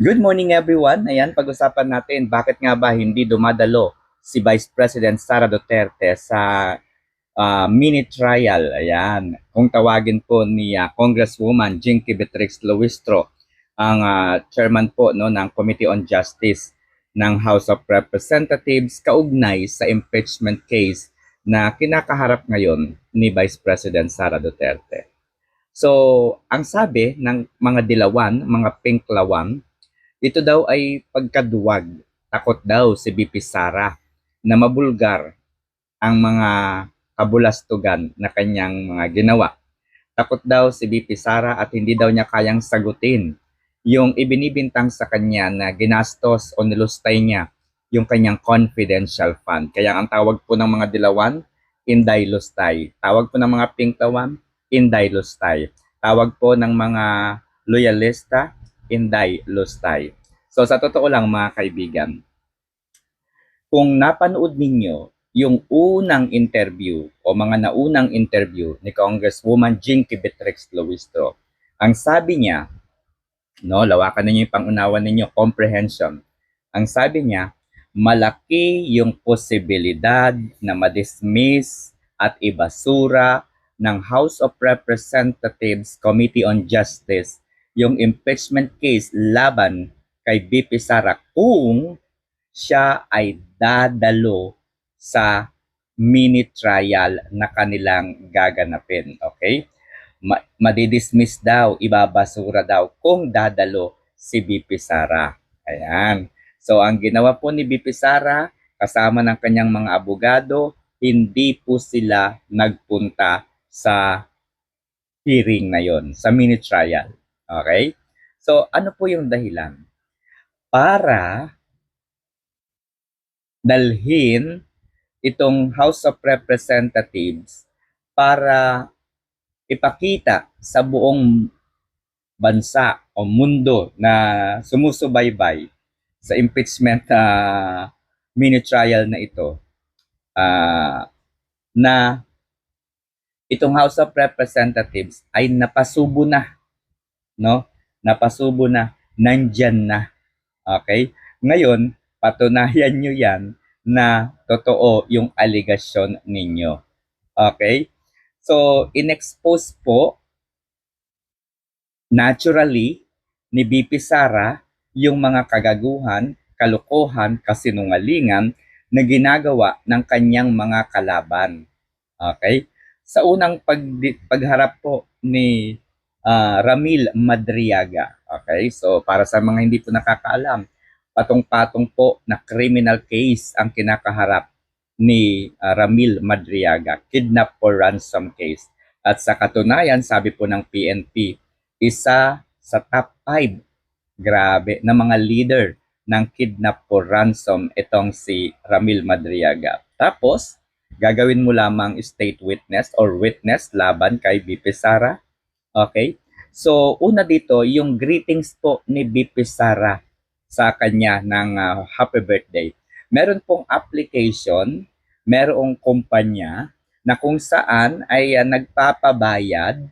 Good morning everyone. Ayan, pag-usapan natin bakit nga ba hindi dumadalo si Vice President Sara Duterte sa mini trial. Ayan, kung tawagin po ni Congresswoman Jinky Beatrix Luistro, ang chairman po no ng Committee on Justice ng House of Representatives kaugnay sa impeachment case na kinakaharap ngayon ni Vice President Sara Duterte. So, ang sabi ng mga dilawan, mga pink lawang, ito daw ay pagkaduwag. Takot daw si BP Sara na mabulgar ang mga kabulastugan na kanyang mga ginawa. Takot daw si BP Sara at hindi daw niya kayang sagutin yung ibinibintang sa kanya na ginastos o nilustay niya yung kanyang confidential fund. Kaya ang tawag po ng mga dilawan, Inday Lustay. Tawag po ng mga pingtawan, Inday Lustay. Tawag po ng mga loyalista, Inday Lustay. So sa totoo lang mga kaibigan, kung napanood ninyo yung unang interview o mga naunang interview ni Congresswoman Jinky Beatrix Luistro, ang sabi niya, no, lawakan ninyo yung pangunawa ninyo, comprehension. Ang sabi niya, malaki yung posibilidad na madismiss at ibasura ng House of Representatives Committee on Justice yung impeachment case laban kay BP Sara kung siya ay dadalo sa mini trial na kanilang gaganapin. Okay? Madidismiss daw, ibabasura daw kung dadalo si BP Sara. Ayan. So ang ginawa po ni BP Sara kasama ng kanyang mga abogado, hindi po sila nagpunta sa hearing na yon, sa mini trial. Okay? So ano po yung dahilan? Para dalhin itong House of Representatives para ipakita sa buong bansa o mundo na sumusubaybay sa impeachment mini trial na ito, na itong House of Representatives ay napasubo na, no? Napasubo na, nandyan na. Okay? Ngayon, patunayan nyo yan na totoo yung aligasyon ninyo. Okay? So, in-expose po naturally ni BP Sara yung mga kagaguhan, kalokohan, kasinungalingan na ginagawa ng kanyang mga kalaban. Okay? Sa unang pagharap po ni Ramil Madriaga. Okay? So para sa mga hindi po nakakaalam, patong-patong po na criminal case ang kinakaharap ni Ramil Madriaga, kidnap for ransom case. At sa katunayan, sabi po ng PNP, isa sa top 5, grabe, na mga leader ng kidnap for ransom itong si Ramil Madriaga. Tapos, gagawin mo lamang state witness or witness laban kay BP Sara. Okay? So, una dito, yung greetings po ni BP Sara sa kanya ng happy birthday. Meron pong application, merong kumpanya na kung saan ay nagpapabayad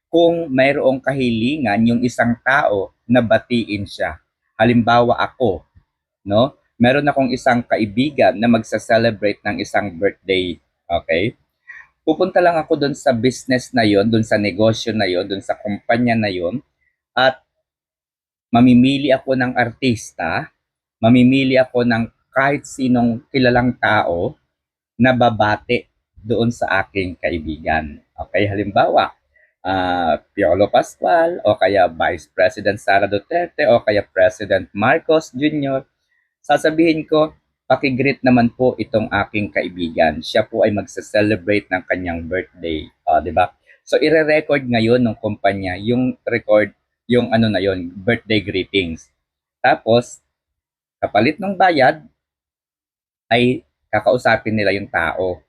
kung mayroong kahilingan yung isang tao na batiin siya. Halimbawa ako, no? Meron akong isang kaibigan na magsa-celebrate ng isang birthday, okay? Pupunta lang ako doon sa business na yon, doon sa negosyo na yon, doon sa kumpanya na yon, at mamimili ako ng artista, mamimili ako ng kahit sinong kilalang tao na babate doon sa aking kaibigan. Okay, halimbawa, Piolo Pascual, o kaya Vice President Sara Duterte, o kaya President Marcos Jr., sasabihin ko, pakigreet naman po itong aking kaibigan. Siya po ay magsa-celebrate ng kanyang birthday. Di ba? So, ire-record ngayon ng kumpanya yung record, yung ano na yon, birthday greetings. Tapos, kapalit ng bayad, ay kakausapin nila yung tao.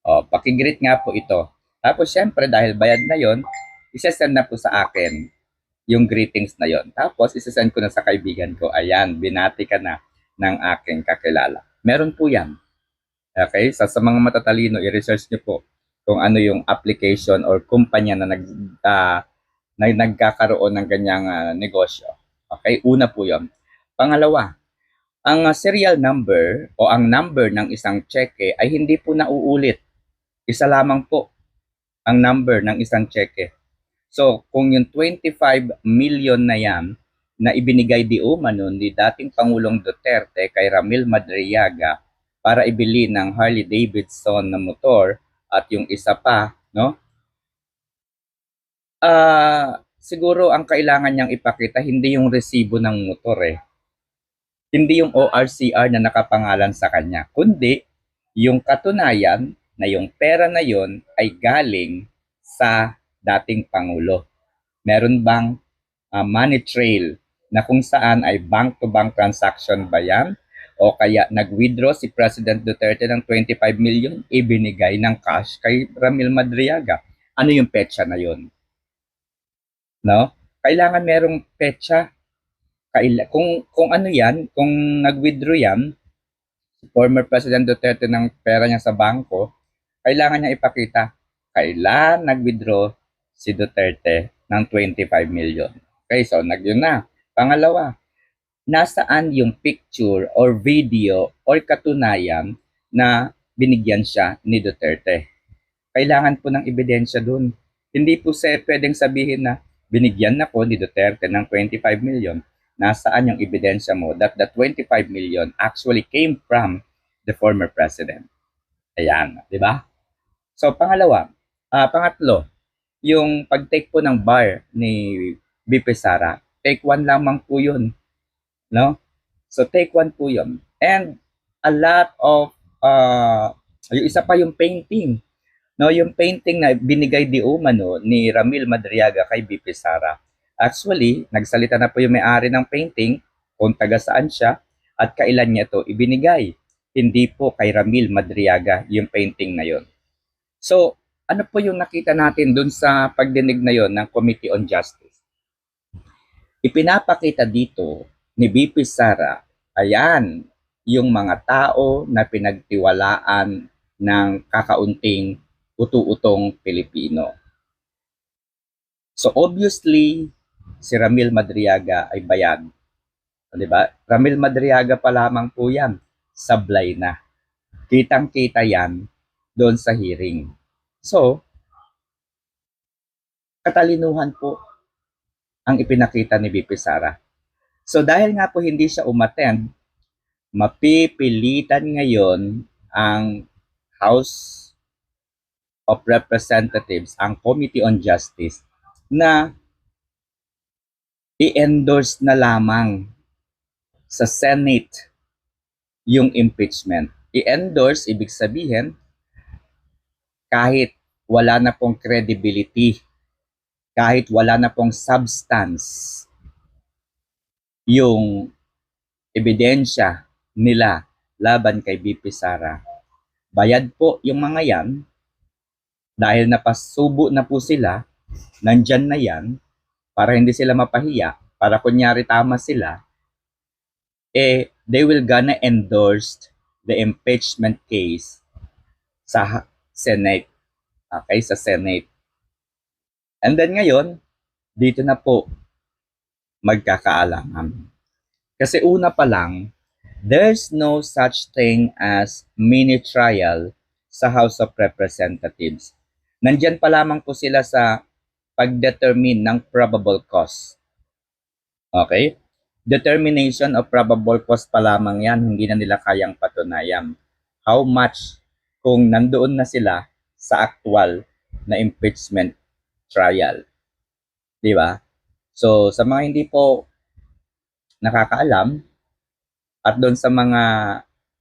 Pakigreet nga po ito. Tapos, syempre, dahil bayad na yon, isesend na po sa akin yung greetings na yon. Tapos, isesend ko na sa kaibigan ko. Ayan, binati ka na ng aking kakilala. Meron po yan. Okay? So, sa mga matatalino, i-research nyo po kung ano yung application or kumpanya na nagkakaroon ng ganyang negosyo. Okay, una po yun. Pangalawa, ang serial number o ang number ng isang cheque ay hindi po nauulit. Isa lamang po ang number ng isang cheque. So, kung yung 25 million na yan na ibinigay di umano ni dating Pangulong Duterte kay Ramil Madriaga para ibili ng Harley Davidson na motor at yung isa pa, no? Siguro ang kailangan niyang ipakita hindi yung resibo ng motor Hindi yung ORCR na nakapangalan sa kanya, kundi yung katunayan na yung pera na yon ay galing sa dating Pangulo. Meron bang money trail na kung saan ay bank-to-bank transaction ba yan? O kaya nag-withdraw si President Duterte ng 25 million, ibinigay ng cash kay Ramil Madriaga. Ano yung petsa na yon? No? Kailangan merong petsa. Kung ano yan, kung nag-withdraw yan, former President Duterte ng pera niya sa bangko, kailangan niya ipakita kailan nag-withdraw si Duterte ng 25 million. Okay, so yun na. Pangalawa, nasaan yung picture or video or katunayan na binigyan siya ni Duterte? Kailangan po ng ebidensya dun. Hindi po pwedeng sabihin na binigyan na ko ni Duterte ng 25 million. Nasaan yung ebidensya mo that the 25 million actually came from the former president? Ayan, di ba? So, pangatlo, yung pag-take po ng bar ni BP Sara, take one lamang po yun. No? So, take one po yun. And a lot of, yung isa pa yung painting. No, yung painting na binigay di umano ni Ramil Madriaga kay BP Sara. Actually, nagsalita na po yung may-ari ng painting kung taga saan siya at kailan niya ito ibinigay. Hindi po kay Ramil Madriaga yung painting na yon. So, ano po yung nakita natin dun sa pagdinig na yon ng Committee on Justice? Ipinapakita dito ni BP Sara, ayan, yung mga tao na pinagtiwalaan ng kakaunting utu-utong Pilipino. So obviously, si Ramil Madriaga ay bayad. Di ba? Ramil Madriaga pa lamang po yan. Sablay na. Kitang-kita yan doon sa hearing. So, katalinuhan po ang ipinakita ni BP Sara. So dahil nga po hindi siya umattend, mapipilitan ngayon ang House of Representatives, ang Committee on Justice, na i-endorse na lamang sa Senate yung impeachment. I-endorse, ibig sabihin, kahit wala na pong credibility, kahit wala na pong substance, yung ebidensya nila laban kay BP Sara, bayad po yung mga yan, dahil napasubo na po sila, nandyan na yan, para hindi sila mapahiya, para kunyari tama sila, they will gonna endorse the impeachment case sa Senate. Okay, sa Senate. And then ngayon, dito na po magkakaalaman. Kasi una pa lang, there's no such thing as mini trial sa House of Representatives. Nandyan pa lamang po sila sa pag-determine ng probable cause. Okay? Determination of probable cause pa lamang yan, hindi na nila kayang patunayan. How much kung nandoon na sila sa actual na impeachment trial. Di ba? So, sa mga hindi po nakakaalam at doon sa mga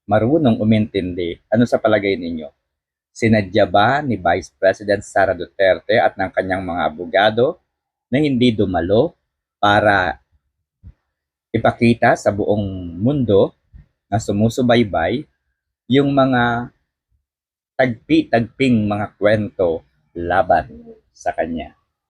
marunong umintindi, ano sa palagay ninyo? Sinadya ba ni Vice President Sara Duterte at ng kanyang mga abogado na hindi dumalo para ipakita sa buong mundo na sumusubaybay yung mga tagpi-tagping mga kwento laban sa kanya?